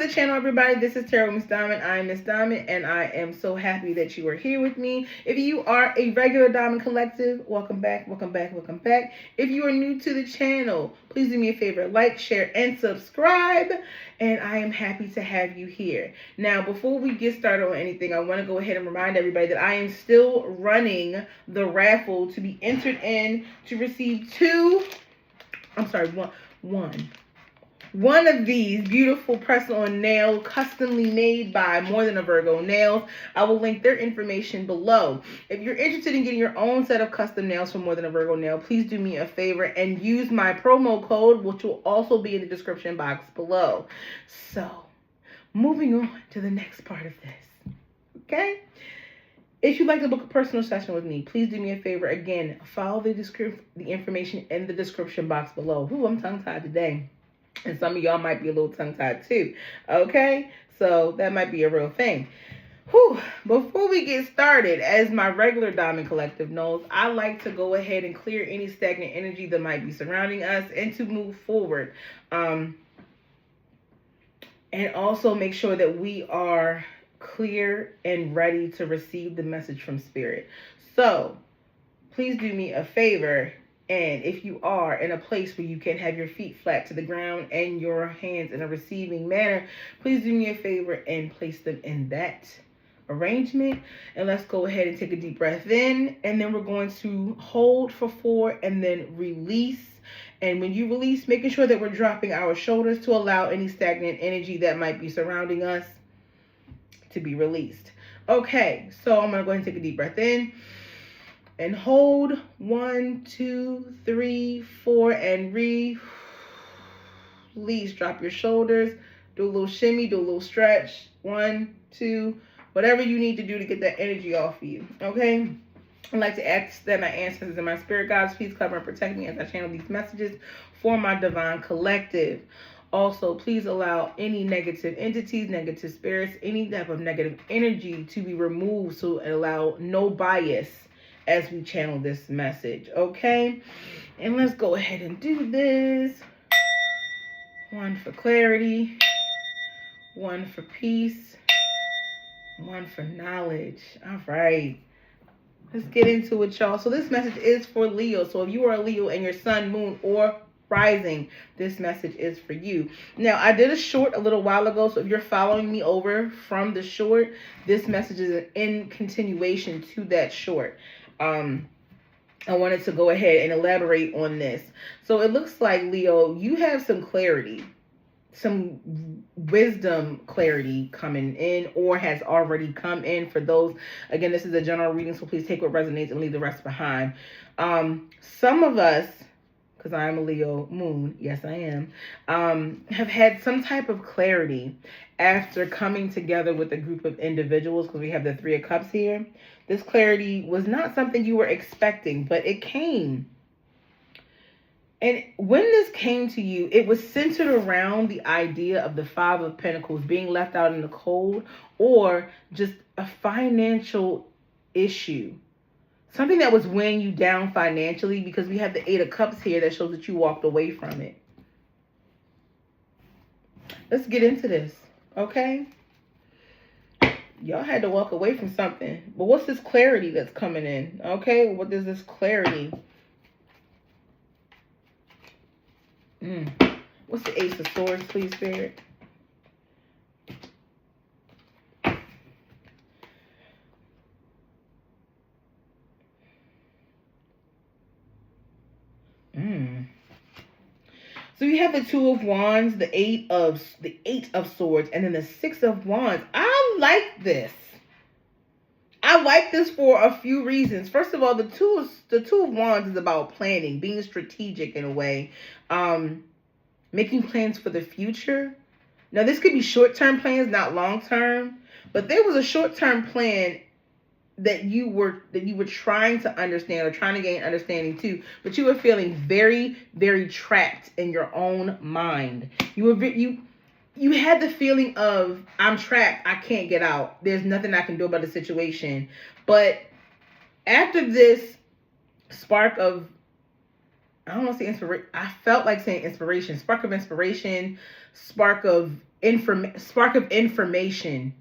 the channel, everybody. This is Tarot Miss Diamond. I am Miss Diamond, and I am so happy that you are here with me. If you are a regular Diamond Collective, welcome back, welcome back, welcome back. If you are new to the channel, please do me a favor, like, share, and subscribe. And I am happy to have you here. Now, before we get started on anything, I want to go ahead and remind everybody that I am still running the raffle to be entered in to receive one of these beautiful press-on nail, customly made by More Than a Virgo Nails. I will link their information below. If you're interested in getting your own set of custom nails from More Than a Virgo Nail, please do me a favor and use my promo code, which will also be in the description box below. So, moving on to the next part of this. Okay? If you'd like to book a personal session with me, please do me a favor. Again, follow the information in the description box below. Ooh, I'm tongue-tied today. And some of y'all might be a little tongue-tied too. Okay? So that might be a real thing. Whew. Before we get started, as my regular Diamond Collective knows, I like to go ahead and clear any stagnant energy that might be surrounding us and to move forward. And also make sure that we are clear and ready to receive the message from Spirit. So please do me a favor. And if you are in a place where you can have your feet flat to the ground and your hands in a receiving manner, please do me a favor and place them in that arrangement. And let's go ahead and take a deep breath in. And then we're going to hold for 4 and then release. And when you release, making sure that we're dropping our shoulders to allow any stagnant energy that might be surrounding us to be released. Okay, so I'm going to go ahead and take a deep breath in. And hold 1, 2, 3, 4, and release. Drop your shoulders. Do a little shimmy, do a little stretch. 1, 2, whatever you need to do to get that energy off of you. Okay? I'd like to ask that my ancestors and my spirit guides please cover and protect me as I channel these messages for my divine collective. Also, please allow any negative entities, negative spirits, any type of negative energy to be removed so allow no bias as we channel this message, okay? And let's go ahead and do this. 1 for clarity, 1 for peace, 1 for knowledge. All right. Let's get into it, y'all. So this message is for Leo. So if you are a Leo and your sun, moon, or rising, this message is for you. Now, I did a short a little while ago, so if you're following me over from the short, this message is in continuation to that short. I wanted to go ahead and elaborate on this. So it looks like, Leo, you have some clarity, some wisdom clarity coming in or has already come in for those. Again, this is a general reading, so please take what resonates and leave the rest behind. Some of us, because I am a Leo moon, yes I am, have had some type of clarity after coming together with a group of individuals, because we have the 3 of Cups here. This clarity was not something you were expecting, but it came. And when this came to you, it was centered around the idea of the 5 of Pentacles being left out in the cold, or just a financial issue. Something that was weighing you down financially, because we have the 8 of Cups here that shows that you walked away from it. Let's get into this, okay? Y'all had to walk away from something. But what's this clarity that's coming in? Okay, what is this clarity? What's the Ace of Swords, please, Spirit? So you have the 2 of Wands, the 8 of Swords, and then the 6 of Wands. I like this. I like this for a few reasons. First of all, the two of Wands is about planning, being strategic in a way, making plans for the future. Now, this could be short-term plans, not long-term, but there was a short-term plan that you were trying to understand or trying to gain understanding too, but you were feeling very, very trapped in your own mind. You had the feeling of, I'm trapped, I can't get out. There's nothing I can do about the situation. But after this spark of I don't want to say inspiration. I felt like saying inspiration, spark of inspiration, spark of information.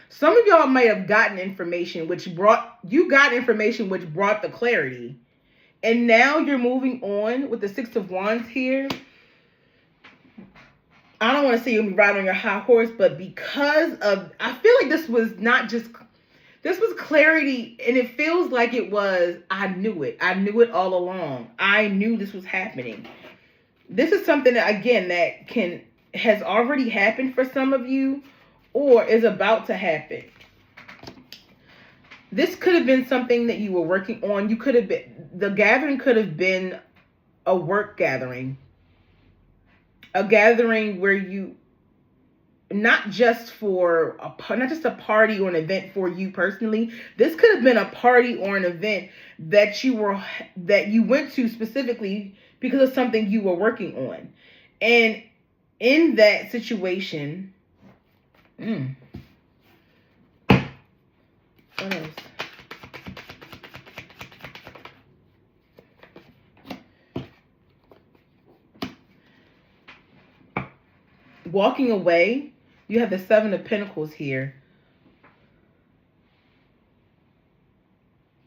Some of y'all might have gotten information which brought the clarity. And now you're moving on with the Six of Wands here. I don't want to say you'll be riding on your high horse, but because of, I feel like this was clarity, and it feels like it was, I knew it. I knew it all along. I knew this was happening. This is something that, again, has already happened for some of you or is about to happen. This could have been something that you were working on. The gathering could have been a work gathering. A gathering where you, not just a party or an event for you personally. This could have been a party or an event that you went to specifically because of something you were working on. And in that situation, what else? Walking away, you have the Seven of Pentacles here.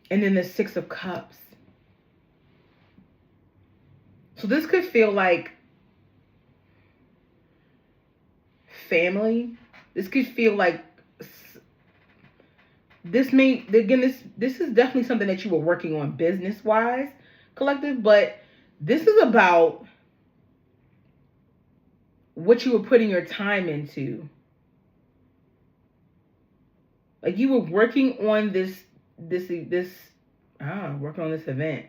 And then the Six of Cups. So this could feel like family. This could feel like this is definitely something that you were working on business-wise, collective, but this is about what you were putting your time into. Like you were working on working on this event.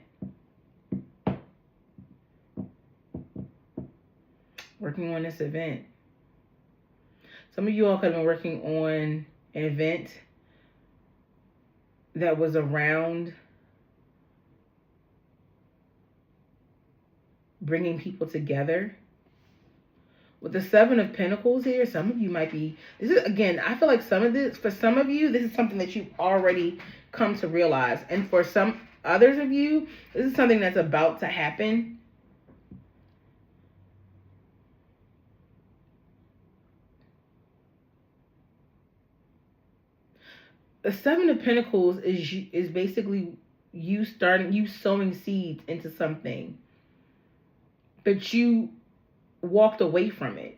Working on this event. Some of you all could have been working on an event that was around bringing people together. With the Seven of Pentacles here, some of you might be, this is, again, I feel like for some of you, this is something that you've already come to realize. And for some others of you, this is something that's about to happen. The Seven of Pentacles is basically you sowing seeds into something, but you walked away from it.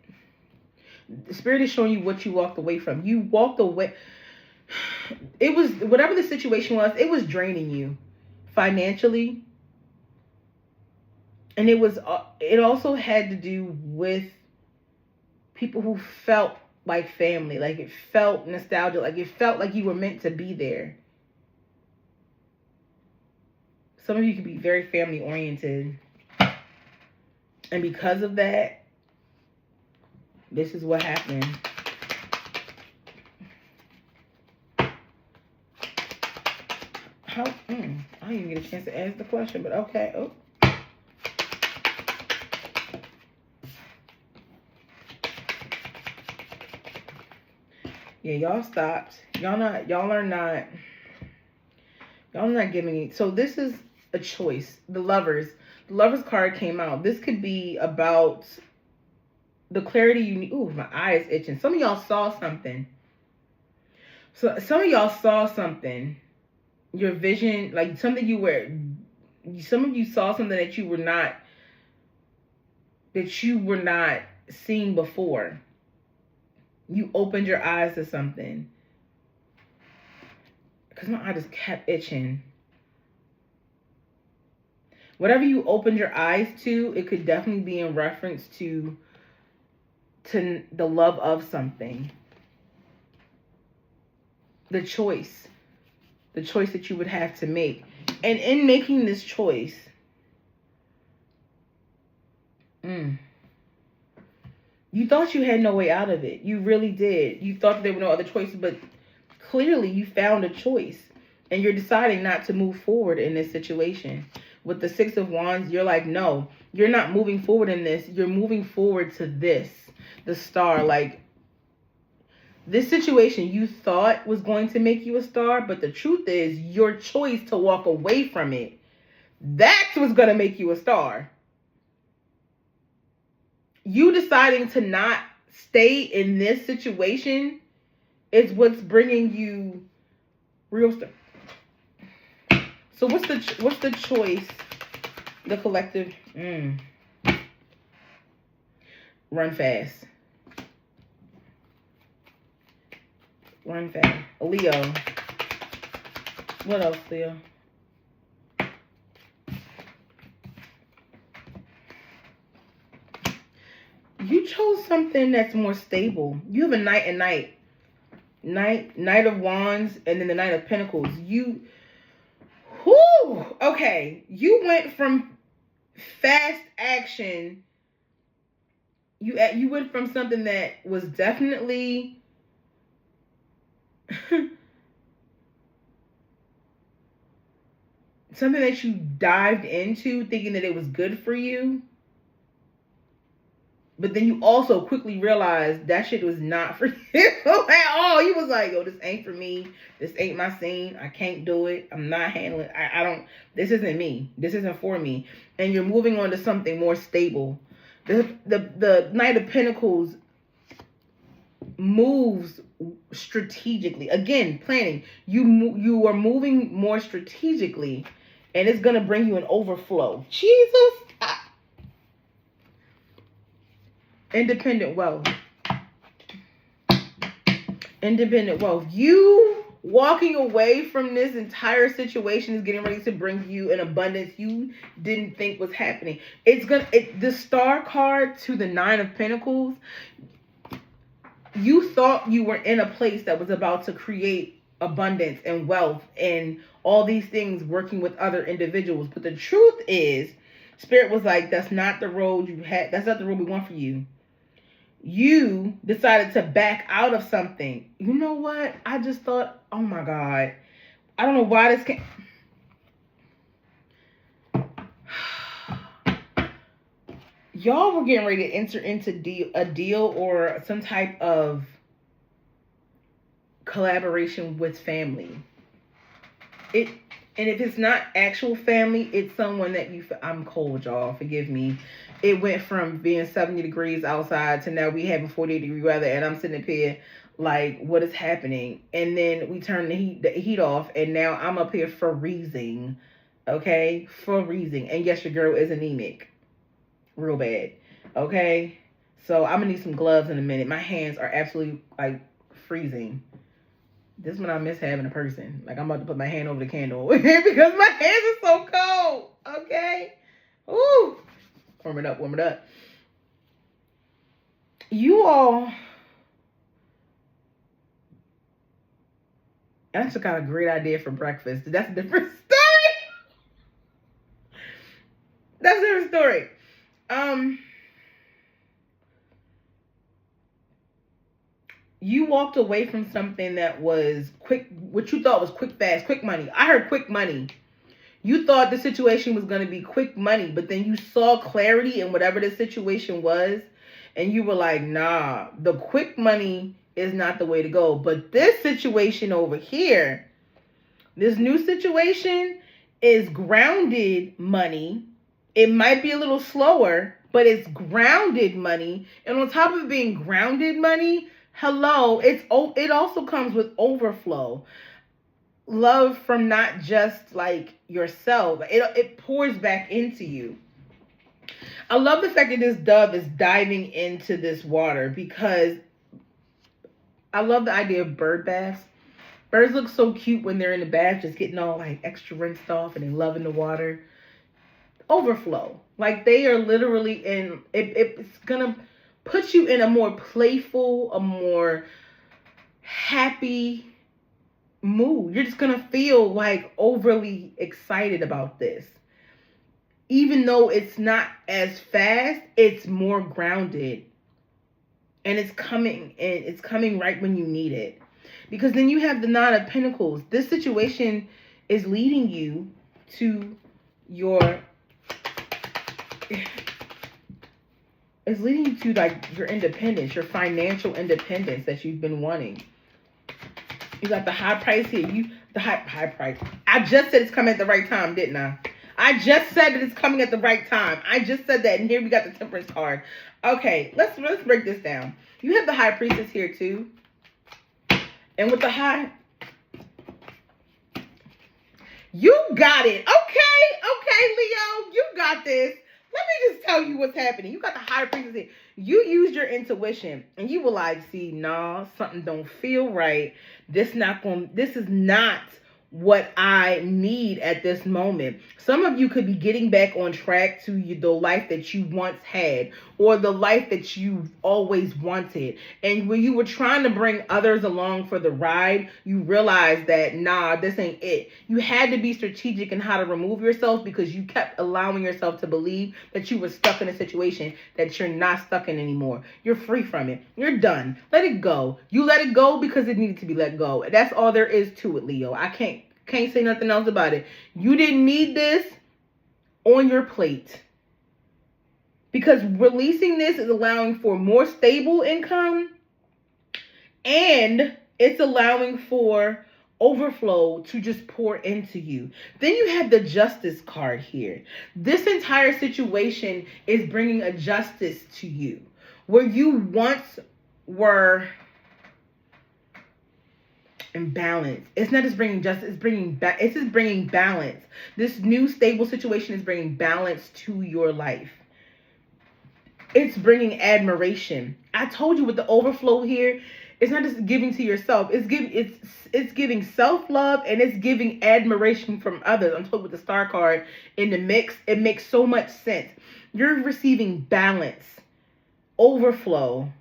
The Spirit is showing you what you walked away from. You walked away. It was, whatever the situation was, it was draining you financially. And it also had to do with people who felt like family. Like it felt nostalgic. Like it felt like you were meant to be there. Some of you could be very family oriented. And because of that, this is what happened. I didn't even get a chance to ask the question, but okay. Oh. Yeah, y'all stopped. Y'all are not giving it. So this is a choice. The Lovers card came out. This could be about the clarity you need. Ooh, my eye is itching. Some of y'all saw something. So some of y'all saw something. Your vision, like some of you saw something that you were not seeing before. You opened your eyes to something. Because my eye just kept itching. Whatever you opened your eyes to, it could definitely be in reference to the love of something. The choice that you would have to make. And in making this choice, you thought you had no way out of it. You really did. You thought there were no other choices, but clearly you found a choice. And you're deciding not to move forward in this situation. With the Six of Wands, you're like, no, you're not moving forward in this. You're moving forward to this. The Star, like, this situation you thought was going to make you a star, but the truth is your choice to walk away from it, That's what's going to make you a star. You deciding to not stay in this situation is what's bringing you real stuff. So what's the choice? The collective. Run fast. Run fast. Leo. What else, Leo? You chose something that's more stable. You have a knight and knight of wands, and then the knight of pentacles. Okay. You went from fast action. You went from something that was definitely something that you dived into thinking that it was good for you. But then you also quickly realized that shit was not for you at all. You was like, yo, this ain't for me. This ain't my scene. I can't do it. I'm not handling it. I don't, this isn't me. This isn't for me. And you're moving on to something more stable. The Knight of Pentacles moves strategically. Again, planning. You are moving more strategically. And it's going to bring you an overflow. Jesus. Independent wealth. Independent wealth. You walking away from this entire situation is getting ready to bring you an abundance you didn't think was happening. The star card to the 9 of Pentacles. You thought you were in a place that was about to create abundance and wealth and all these things working with other individuals. But the truth is, Spirit was like, that's not the road you had. That's not the road we want for you. You decided to back out of something. You know what? I just thought, oh my God. I don't know why this came. Y'all were getting ready to enter into a deal or some type of collaboration with family. And if it's not actual family, it's someone that I'm cold, y'all. Forgive me. It went from being 70 degrees outside to now we having 48-degree weather, and I'm sitting up here like, what is happening? And then we turn the heat off, and now I'm up here freezing. Okay? Freezing. And yes, your girl is anemic. Real bad. Okay? So I'm going to need some gloves in a minute. My hands are absolutely like freezing. This is when I miss having a person. Like, I'm about to put my hand over the candle because my hands are so cold. Okay? Ooh. Warm it up, warm it up. You all, I just got a great idea for breakfast. That's a different story. That's a different story. You walked away from something that was quick, what you thought was quick, fast, quick money. I heard quick money. You thought the situation was going to be quick money, but then you saw clarity in whatever the situation was, and you were like, nah, the quick money is not the way to go. But this situation over here, this new situation is grounded money. It might be a little slower, but it's grounded money. And on top of it being grounded money, hello, it also comes with overflow. Love from not just like yourself. It pours back into you. I love the fact that this dove is diving into this water because I love the idea of bird baths. Birds look so cute when they're in the bath, just getting all like extra rinsed off and they love in the water. Overflow. Like they are literally in, it's gonna put you in a more playful, a more happy mood. You're just gonna feel like overly excited about this. Even though it's not as fast, it's more grounded. And it's coming right when you need it. Because then you have the 9 of Pentacles. This situation is leading you to it's leading you to like your independence, your financial independence that you've been wanting. You got the high price here. The high price. I just said it's coming at the right time, didn't I? I just said that it's coming at the right time. I just said that, and here we got the Temperance card. Okay, let's break this down. You have the High Priestess here too. And with the High, you got it. Okay, Leo, you got this. Let me just tell you what's happening. You got the High Priestess here. You used your intuition, and you were like, see, nah, something don't feel right. This is not what I need at this moment. Some of you could be getting back on track to the life that you once had, or the life that you always wanted. And when you were trying to bring others along for the ride, you realized that, nah, this ain't it. You had to be strategic in how to remove yourself, because you kept allowing yourself to believe that you were stuck in a situation that you're not stuck in anymore. You're free from it. You're done. Let it go. You let it go because it needed to be let go. That's all there is to it, Leo. I can't say nothing else about it. You didn't need this on your plate, because releasing this is allowing for more stable income, and it's allowing for overflow to just pour into you. Then you have the Justice card here. This entire situation is bringing a justice to you, where you once were and balance. It's not just bringing justice, it's just bringing balance. This new stable situation is bringing balance to your life. It's bringing admiration. I told you with the overflow here, it's not just giving to yourself. It's giving self-love, and it's giving admiration from others. I'm talking with the Star card in the mix. It makes so much sense. You're receiving balance, overflow,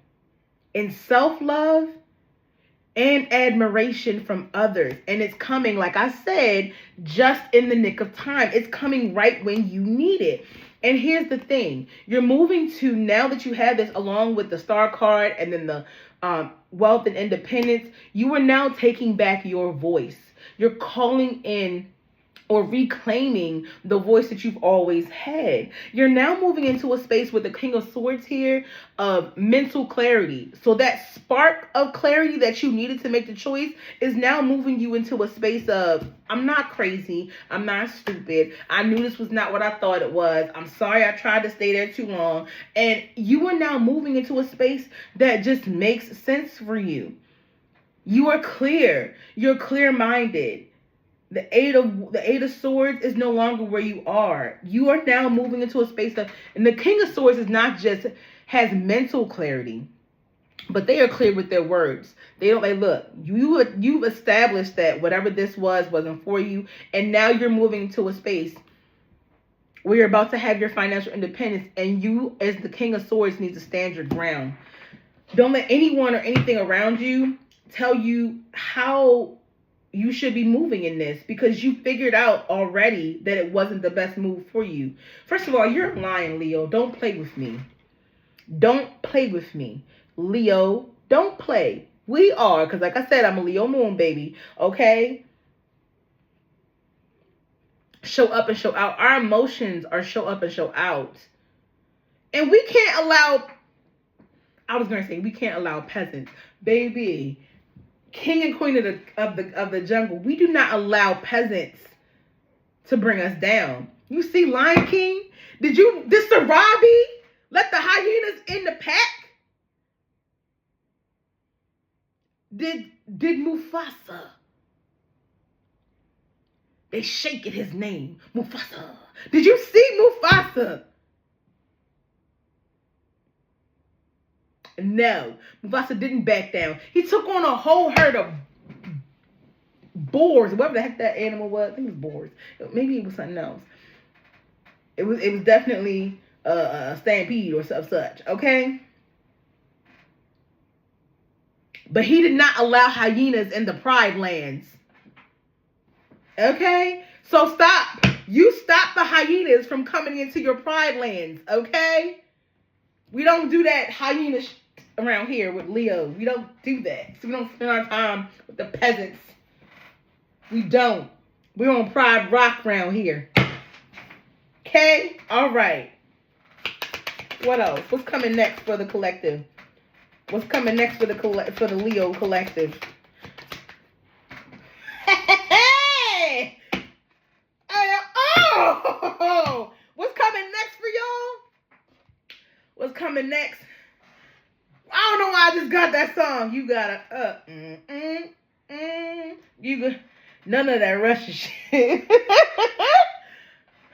and self-love and admiration from others. And it's coming, like I said, just in the nick of time. It's coming right when you need it. And here's the thing. You're moving to, now that you have this along with the Star card and then the wealth and independence, you are now taking back your voice. You're calling in or reclaiming the voice that you've always had. You're now moving into a space with the King of Swords here of mental clarity. So that spark of clarity that you needed to make the choice is now moving you into a space of, I'm not crazy. I'm not stupid. I knew this was not what I thought it was. I'm sorry I tried to stay there too long. And you are now moving into a space that just makes sense for you. You are clear. You're clear-minded. The Eight of Swords is no longer where you are. You are now moving into a space of, and the King of Swords is not just has mental clarity, but they are clear with their words. They don't like, look, you've established that whatever this wasn't for you, and now you're moving to a space where you're about to have your financial independence, and you, as the King of Swords, need to stand your ground. Don't let anyone or anything around you tell you how you should be moving in this, because you figured out already that it wasn't the best move for you. First of all, you're lying, Leo. Don't play with me. Don't play with me. Leo, don't play. We are, because like I said, I'm a Leo moon, baby. Okay? Show up and show out. Our emotions are show up and show out. And we can't allow, we can't allow peasants. Baby, King and Queen of the jungle, we do not allow peasants to bring us down. You see Lion King? Did Sarabi let the hyenas in the pack? Did Mufasa? They shake at his name, Mufasa. Did you see Mufasa? No, Mufasa didn't back down. He took on a whole herd of boars, whatever the heck that animal was. I think it was boars. Maybe it was something else. It was definitely a stampede or such. Okay, but he did not allow hyenas in the Pride Lands. Okay, so stop. You stop the hyenas from coming into your Pride Lands. Okay, we don't do that hyena around here with Leo. We don't do that. So we don't spend our time with the peasants. We don't. We're on Pride Rock around here. Okay? All right. What else? What's coming next for the collective? What's coming next for the Leo collective? Hey! Oh! What's coming next? I don't know why I just got that song. You gotta you got none of that Russian shit.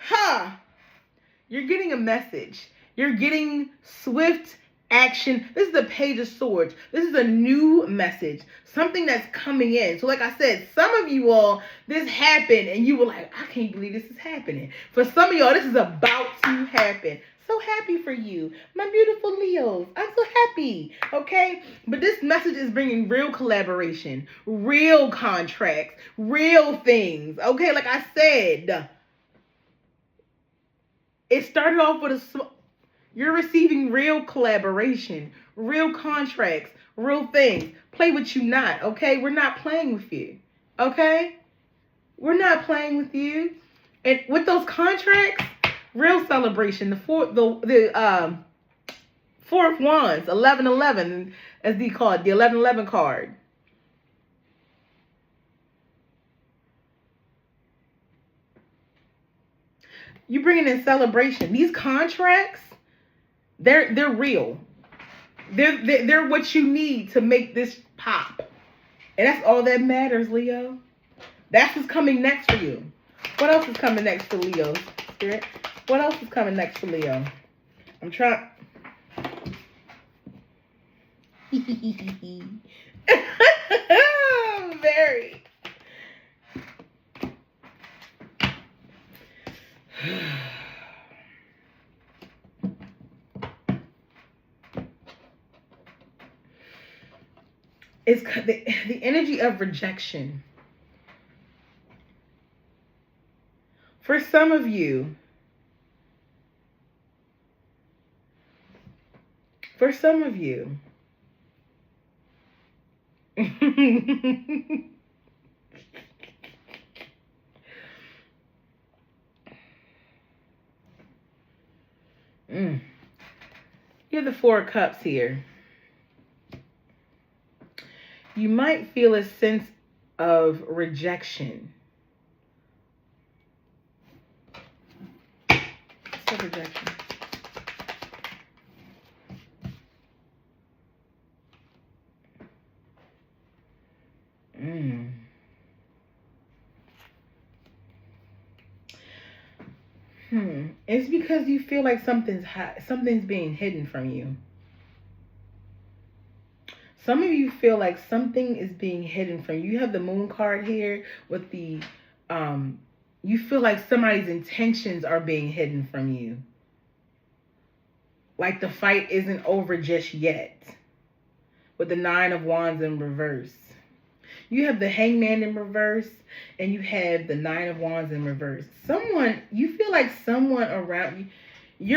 Huh. You're getting a message. You're getting swift action. This is the Page of Swords. This is a new message. Something that's coming in. So like I said, some of you all, this happened and you were like, I can't believe this is happening. For some of y'all, this is about to happen. So happy for you, my beautiful Leos. I'm so happy, okay? But this message is bringing real collaboration, real contracts, real things, okay? Like I said, it started off with you're receiving real collaboration, real contracts, real things. Play with you not, okay? We're not playing with you, okay? We're not playing with you. And with those contracts, real celebration. The fourth wands, 1111, as they call it, the 1111 card. You bringing in celebration. These contracts, they're real. They're what you need to make this pop. And that's all that matters, Leo. That's what's coming next for you. What else is coming next for Leo, Spirit? What else is coming next for Leo? I'm trying. Very. It's the energy of rejection. For some of you, you have the Four of Cups here. You might feel a sense of rejection. Rejection. It's because you feel like something's being hidden from you. Some of you feel like something is being hidden from you. You have the Moon card here with the you feel like somebody's intentions are being hidden from you. Like the fight isn't over just yet. With the Nine of Wands in reverse. You have the Hangman in reverse, and you have the Nine of Wands in reverse. You feel like someone around you, you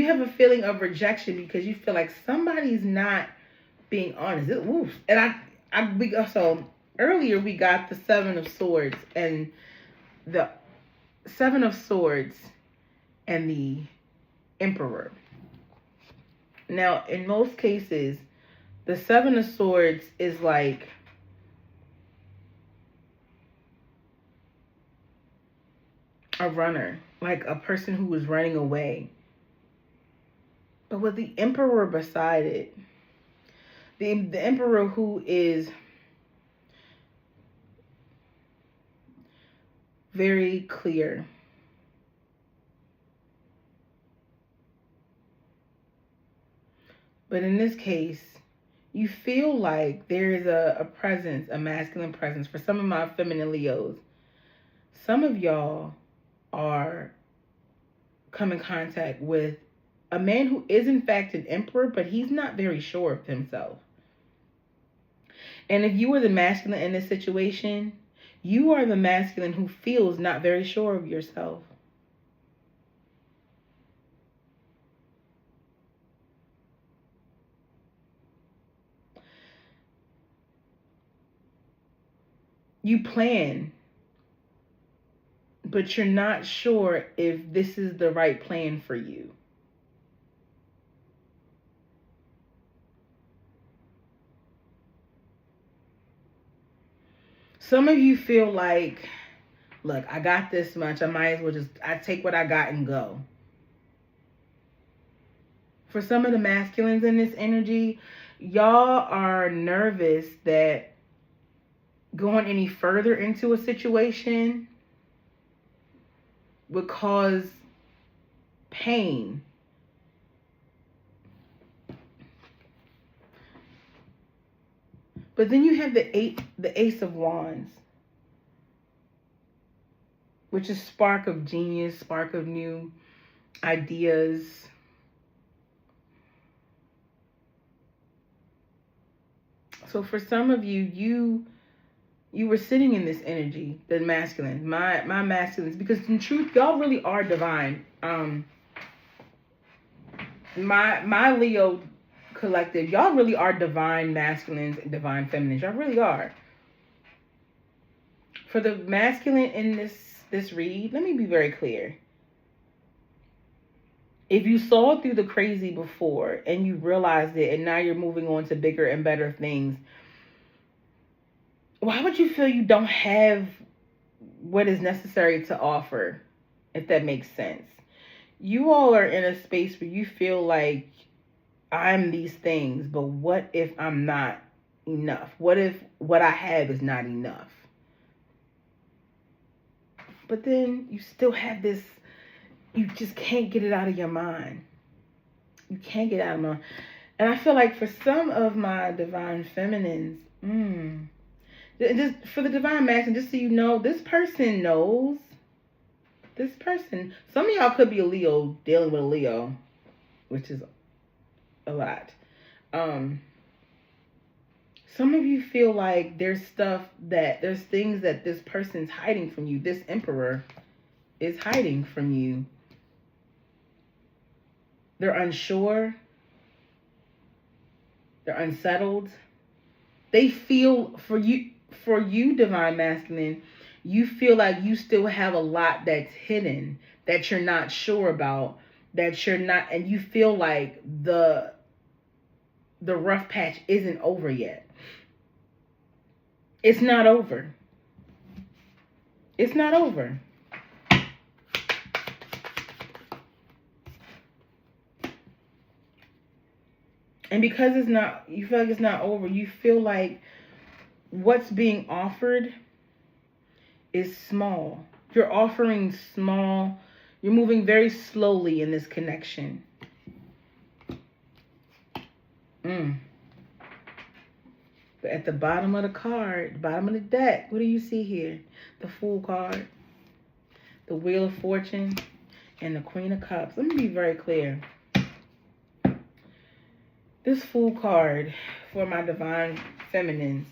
have a feeling of rejection because you feel like somebody's not being honest. So earlier we got the Seven of Swords and the Seven of Swords and the Emperor. Now, in most cases, the Seven of Swords is like a runner, like a person who was running away. But with the Emperor beside it, the Emperor who is very clear. But in this case, you feel like there is a presence, a masculine presence. For some of my feminine Leos, some of y'all are come in contact with a man who is in fact an emperor, but he's not very sure of himself. And if you are the masculine in this situation, you are the masculine who feels not very sure of yourself. You plan, but you're not sure if this is the right plan for you. Some of you feel like, look, I got this much. I might as well I take what I got and go. For some of the masculines in this energy, y'all are nervous that going any further into a situation would cause pain. But then you have the Ace of Wands, which is spark of genius, spark of new ideas. So for some of you, you were sitting in this energy, the masculine, my masculines, because in truth, y'all really are divine. My Leo collective, y'all really are divine masculines and divine feminines. Y'all really are. For the masculine in this read, let me be very clear. If you saw through the crazy before and you realized it and now you're moving on to bigger and better things, why would you feel you don't have what is necessary to offer, if that makes sense? You all are in a space where you feel like I'm these things, but what if I'm not enough? What if what I have is not enough? But then you still have this, you just can't get it out of your mind. You can't get it out of my mind. And I feel like for some of my divine feminines, just for the divine masculine, just so you know, this person knows. This person, some of y'all could be a Leo dealing with a Leo, which is a lot. Some of you feel like there's things that this person's hiding from you. This Emperor is hiding from you. They're unsure. They're unsettled. They feel for you, divine masculine, you feel like you still have a lot that's hidden, that you're not sure about, that you're not, and you feel like the rough patch isn't over yet. It's not over. It's not over. And because it's not, you feel like it's not over, you feel like what's being offered is small. You're offering small. You're moving very slowly in this connection. But at the bottom of the card, the bottom of the deck, what do you see here? The Fool card, the Wheel of Fortune, and the Queen of Cups. Let me be very clear. This Fool card for my divine feminines.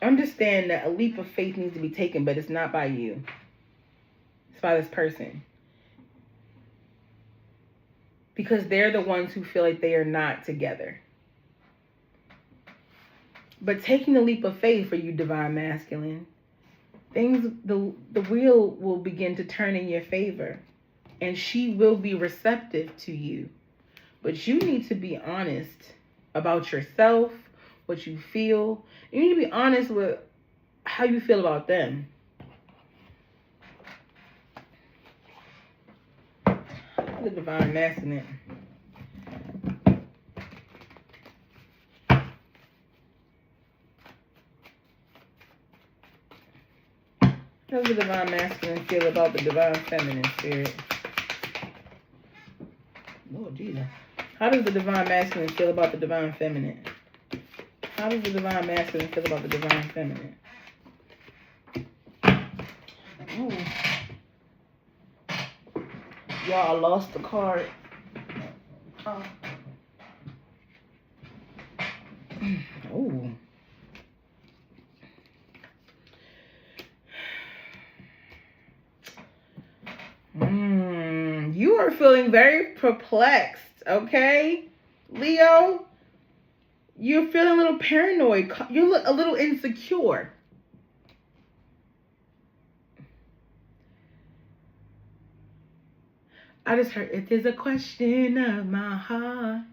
Understand that a leap of faith needs to be taken, but it's not by you. It's by this person. Because they're the ones who feel like they are not together. But taking the leap of faith for you, divine masculine, the wheel will begin to turn in your favor. And she will be receptive to you. But you need to be honest about yourself, what you feel. You need to be honest with how you feel about them. The divine masculine. How does the divine masculine feel about the divine feminine, spirit? Lord Jesus. How does the divine masculine feel about the divine feminine? How does the divine masculine feel about the divine feminine? Ooh. Y'all, I lost the card. Oh. Ooh. You are feeling very perplexed, okay? Leo, you're feeling a little paranoid. You look a little insecure. I just heard, if there's a question of my heart,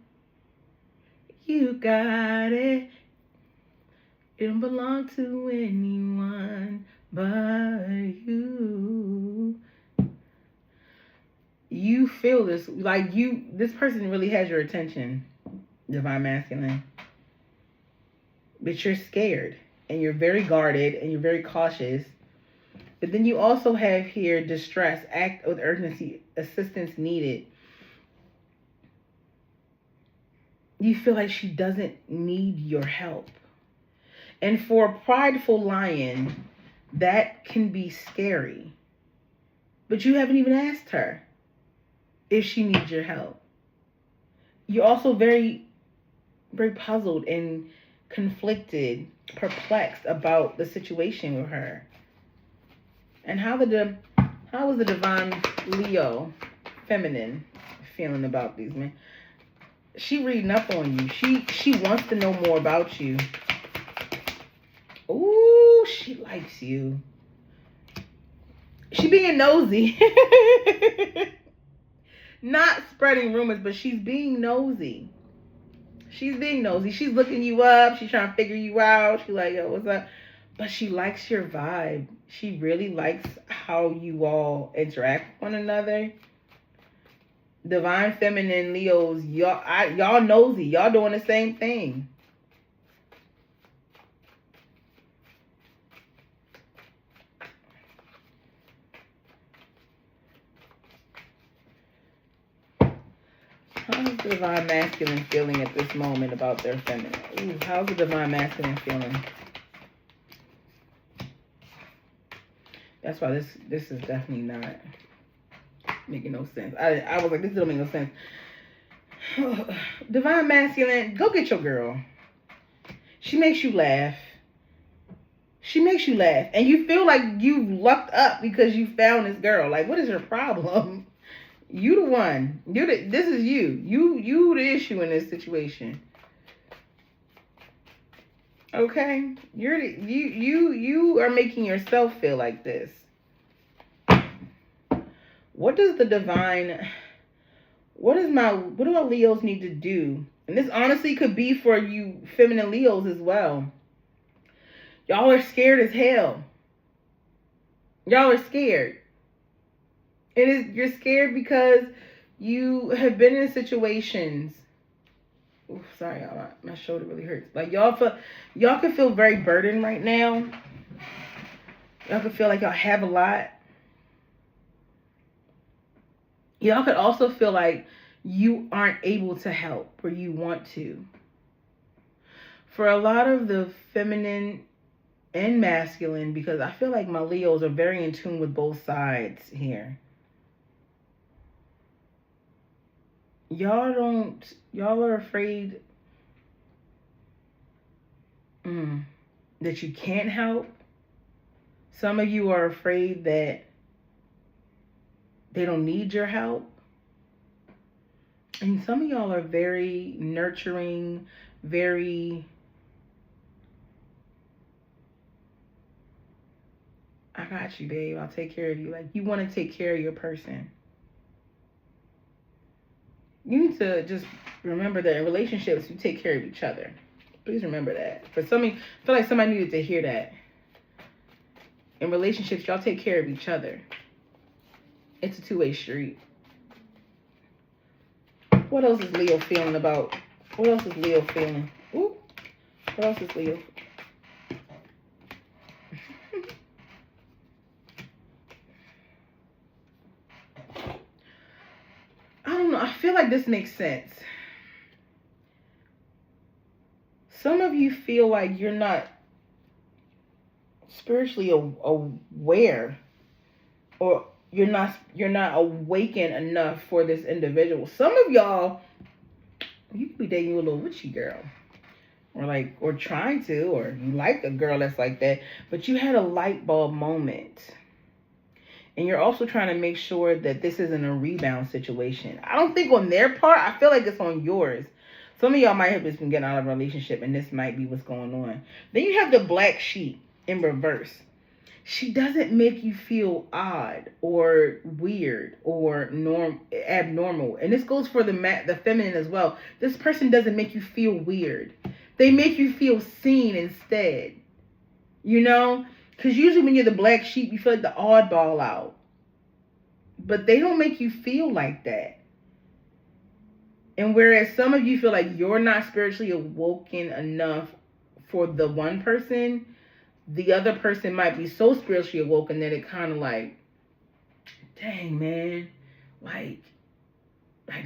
you got it. It don't belong to anyone but you. you feel this, like this person really has your attention, divine masculine, but you're scared and you're very guarded and you're very cautious. But then you also have here distress, act with urgency, assistance needed. You feel like she doesn't need your help. And for a prideful lion, that can be scary. But you haven't even asked her if she needs your help. You're also very, very puzzled and conflicted, perplexed about the situation with her. And how is the divine Leo feminine feeling about these men? She reading up on you. She wants to know more about you. Ooh, she likes you. She being nosy. Not spreading rumors, but she's being nosy. She's being nosy. She's looking you up. She's trying to figure you out. She's like, yo, what's up? But she likes your vibe. She really likes how you all interact with one another. Divine feminine Leos, y'all nosy. Y'all doing the same thing. How's the divine masculine feeling at this moment about their feminine? Ooh, how's the divine masculine feeling? That's why this is definitely not making no sense. I was like, this don't make no sense. Divine masculine, go get your girl. She makes you laugh. She makes you laugh. And you feel like you've lucked up because you found this girl. Like, what is your problem? You the one. This is you. You the issue in this situation. Okay? You are making yourself feel like this. What do our Leos need to do? And this honestly could be for you feminine Leos as well. Y'all are scared as hell. Y'all are scared. You're scared because you have been in situations. Ooh, sorry, y'all, my shoulder really hurts. Like y'all can feel very burdened right now. Y'all can feel like y'all have a lot. Y'all could also feel like you aren't able to help or you want to. For a lot of the feminine and masculine, because I feel like my Leos are very in tune with both sides here. Y'all are afraid that you can't help. Some of you are afraid that they don't need your help. And some of y'all are very nurturing, very, I got you, babe. I'll take care of you. Like, you want to take care of your person. You need to just remember that in relationships, you take care of each other. Please remember that. For some of you, I feel like somebody needed to hear that. In relationships, y'all take care of each other. It's a two-way street. What else is Leo feeling about? What else is Leo feeling? Ooh. What else is Leo? I don't know. I feel like this makes sense. Some of you feel like you're not spiritually aware, or you're not awakened enough for this individual. Some of y'all, you could be dating a little witchy girl, or trying to, or you like a girl that's like that, but you had a light bulb moment. And you're also trying to make sure that this isn't a rebound situation. I don't think on their part. I feel like it's on yours. Some of y'all might have just been getting out of a relationship, and this might be what's going on. Then you have the black sheep in reverse. She doesn't make you feel odd or weird or abnormal. And this goes for the feminine as well. This person doesn't make you feel weird. They make you feel seen instead. You know? Because usually when you're the black sheep, you feel like the oddball out. but they don't make you feel like that. And whereas some of you feel like you're not spiritually awoken enough for the one person, the other person might be so spiritually awoken that it kind of like, dang, man, like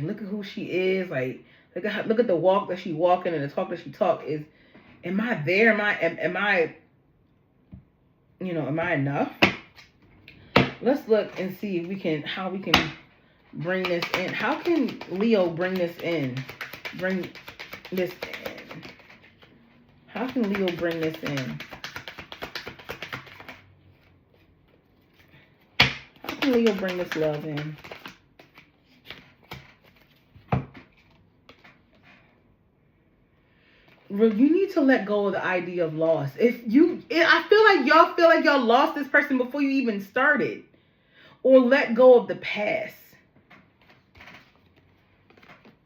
look at who she is, like look at the walk that she walking and the talk that she talk. Am I there? Am I am I enough? Let's look and see if how we can bring this in. How can Leo bring this in? Bring this in. How can Leo bring this in? How can Leo bring this love in? You need to let go of the idea of loss. I feel like y'all lost this person before you even started. Or let go of the past.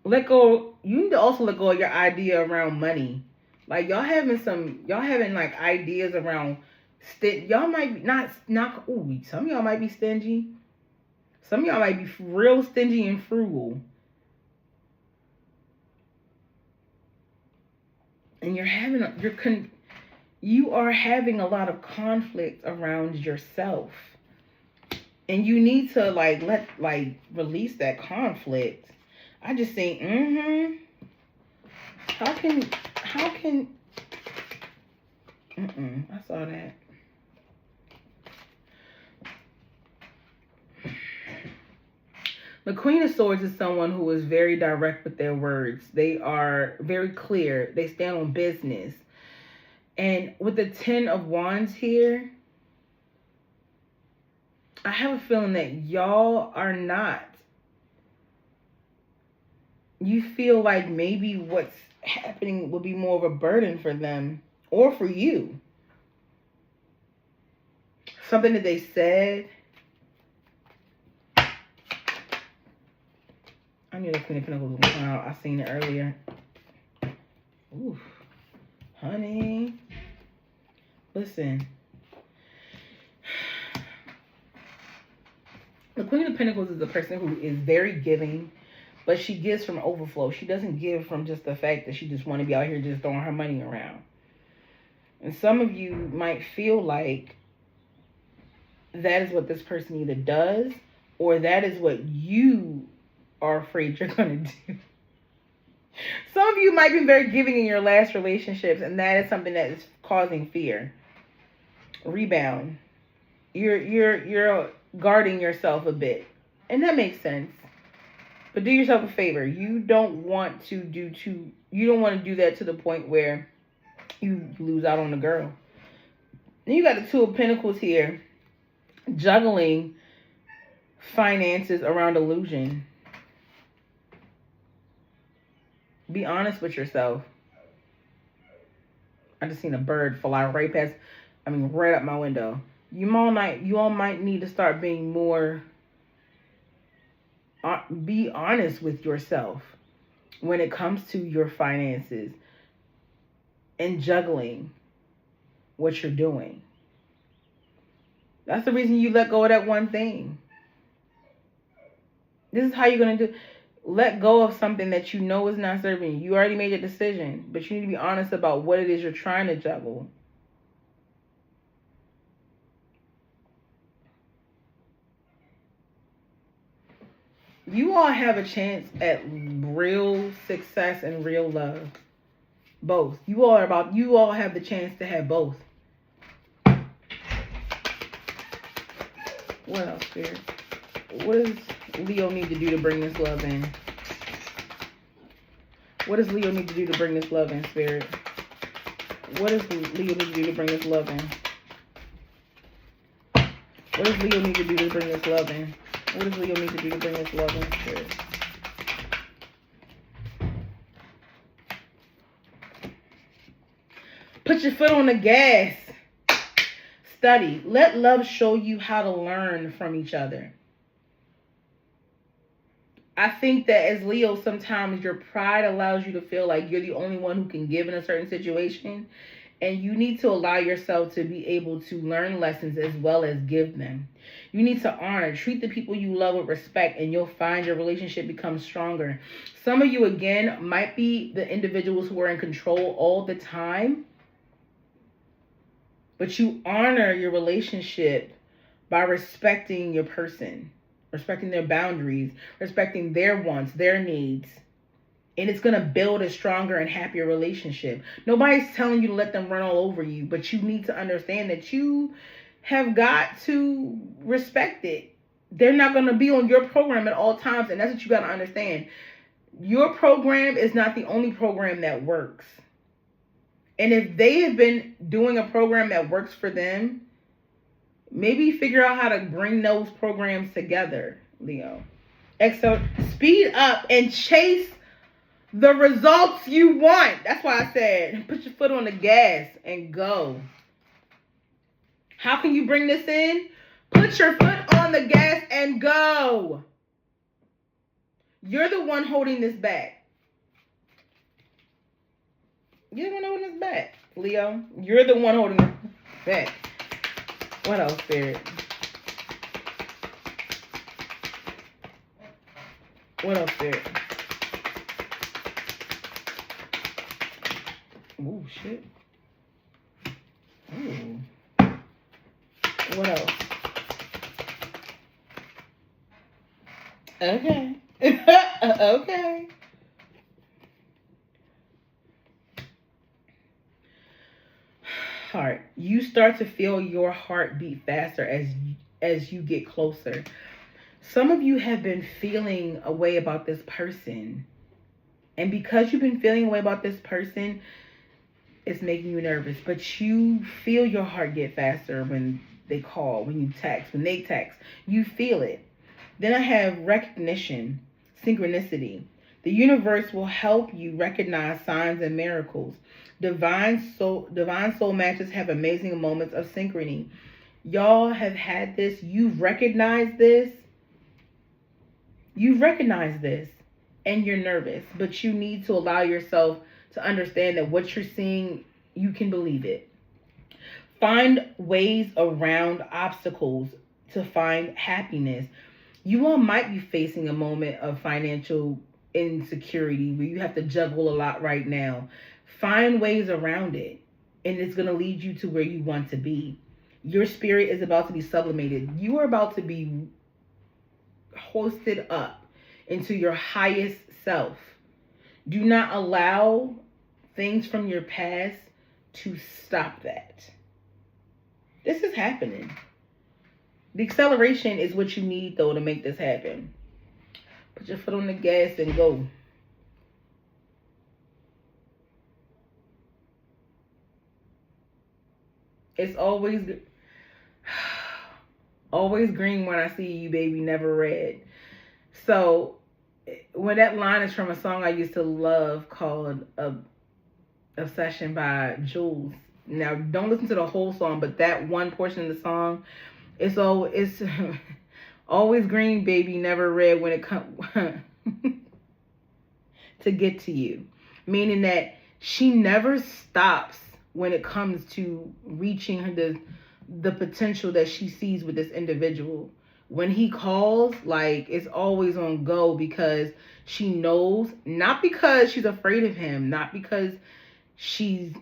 You need to also let go of your idea around money. Like y'all having like ideas around y'all might be not some of y'all might be stingy. Some of y'all might be real stingy and frugal. And you are having a lot of conflict around yourself. And you need to release that conflict. I just think, how can I saw that. The Queen of Swords is someone who is very direct with their words. They are very clear. They stand on business. And with the 10 of Wands here, I have a feeling that y'all are not. You feel like maybe what's happening will be more of a burden for them or for you. Something that they said. I knew the Queen of Pentacles was going to come out. I seen it earlier. Ooh, honey. Listen. The Queen of Pentacles is a person who is very giving, but she gives from overflow. She doesn't give from just the fact that she just want to be out here just throwing her money around. And some of you might feel like that is what this person either does or that is what you are afraid you're going to do. Some of you might be very giving in your last relationships, and that is something that is causing fear. Rebound. You're guarding yourself a bit, and that makes sense. But do yourself a favor. You don't want to do that to the point where you lose out on the girl. Then you got the Two of Pentacles here, juggling finances around illusion. Be honest with yourself. I just seen a bird fly right up my window. You all might need to start being more, be honest with yourself when it comes to your finances and juggling what you're doing. That's the reason you let go of that one thing. This is how you're going to do. Let go of something that you know is not serving you. You already made a decision, but you need to be honest about what it is you're trying to juggle. You all have a chance at real success and real love. Both. You all have the chance to have both. What else, Spirit? What does Leo need to do to bring this love in? What does Leo need to do to bring this love in, Spirit? What does Leo need to do to bring this love in? What does Leo need to do to bring this love in? What does Leo need to do to bring this love in, Spirit? Put your foot on the gas. Study. Let love show you how to learn from each other. I think that as Leo, sometimes your pride allows you to feel like you're the only one who can give in a certain situation. And you need to allow yourself to be able to learn lessons as well as give them. You need to honor, treat the people you love with respect, and you'll find your relationship becomes stronger. Some of you, again, might be the individuals who are in control all the time, but you honor your relationship by respecting your person, respecting their boundaries, respecting their wants, their needs. And it's going to build a stronger and happier relationship. Nobody's telling you to let them run all over you, but you need to understand that you have got to respect it. They're not going to be on your program at all times, and that's what you got to understand. Your program is not the only program that works. And if they have been doing a program that works for them, maybe figure out how to bring those programs together, Leo. So speed up and chase the results you want. That's why I said, put your foot on the gas and go. How can you bring this in? Put your foot on the gas and go. You're the one holding this back. You're the one holding this back, Leo. You're the one holding this back. What else, Spirit? What else, Spirit? Oh, shit. Ooh. What else? Okay. Okay. Heart. You start to feel your heart beat faster as you get closer. Some of you have been feeling a way about this person. And because you've been feeling a way about this person, it's making you nervous, but you feel your heart get faster when they call, when you text, when they text. You feel it. Then I have recognition, synchronicity. The universe will help you recognize signs and miracles. Divine soul matches have amazing moments of synchrony. Y'all have had this. You've recognized this. And you're nervous, but you need to allow yourself to understand that what you're seeing, you can believe it. Find ways around obstacles to find happiness. You all might be facing a moment of financial insecurity where you have to juggle a lot right now. Find ways around it, and it's going to lead you to where you want to be. Your spirit is about to be sublimated. You are about to be hosted up into your highest self. Do not allow things from your past to stop that. This is happening. The acceleration is what you need, though, to make this happen. Put your foot on the gas and go. It's always green when I see you, baby, never red. So when that line is from a song I used to love called Obsession by Jules. Now, don't listen to the whole song, but that one portion of the song, it's always green, baby, never red when it comes to get to you. Meaning that she never stops when it comes to reaching the potential that she sees with this individual. When he calls, like, it's always on go because she knows, not because she's afraid of him, not because she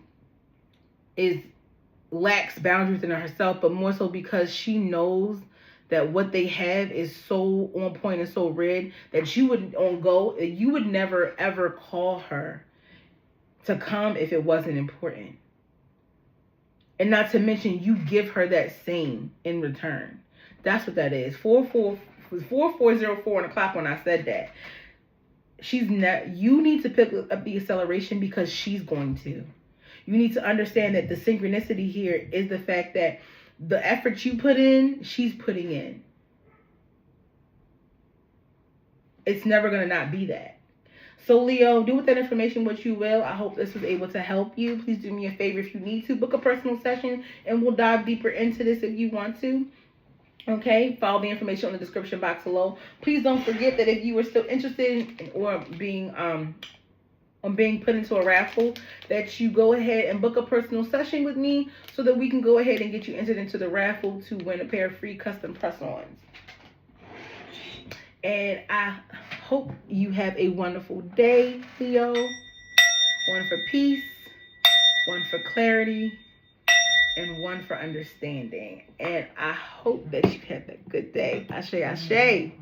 lacks boundaries in herself, but more so because she knows that what they have is so on point and so red that you would never ever call her to come if it wasn't important. And not to mention, you give her that same in return. That's what that is. 4404 on the clock when I said that. You need to pick up the acceleration because she's going to. You need to understand that the synchronicity here is the fact that the effort you put in, she's putting in. It's never going to not be that. So, Leo, do with that information what you will. I hope this was able to help you. Please do me a favor if you need to. Book a personal session, and we'll dive deeper into this if you want to. Okay, follow the information on the description box below. Please don't forget that if you are still interested in or being on being put into a raffle, that you go ahead and book a personal session with me so that we can go ahead and get you entered into the raffle to win a pair of free custom press-ons. And I hope you have a wonderful day, Leo. One for peace, one for clarity, and one for understanding. And I hope that you have a good day. Ashe, ashe.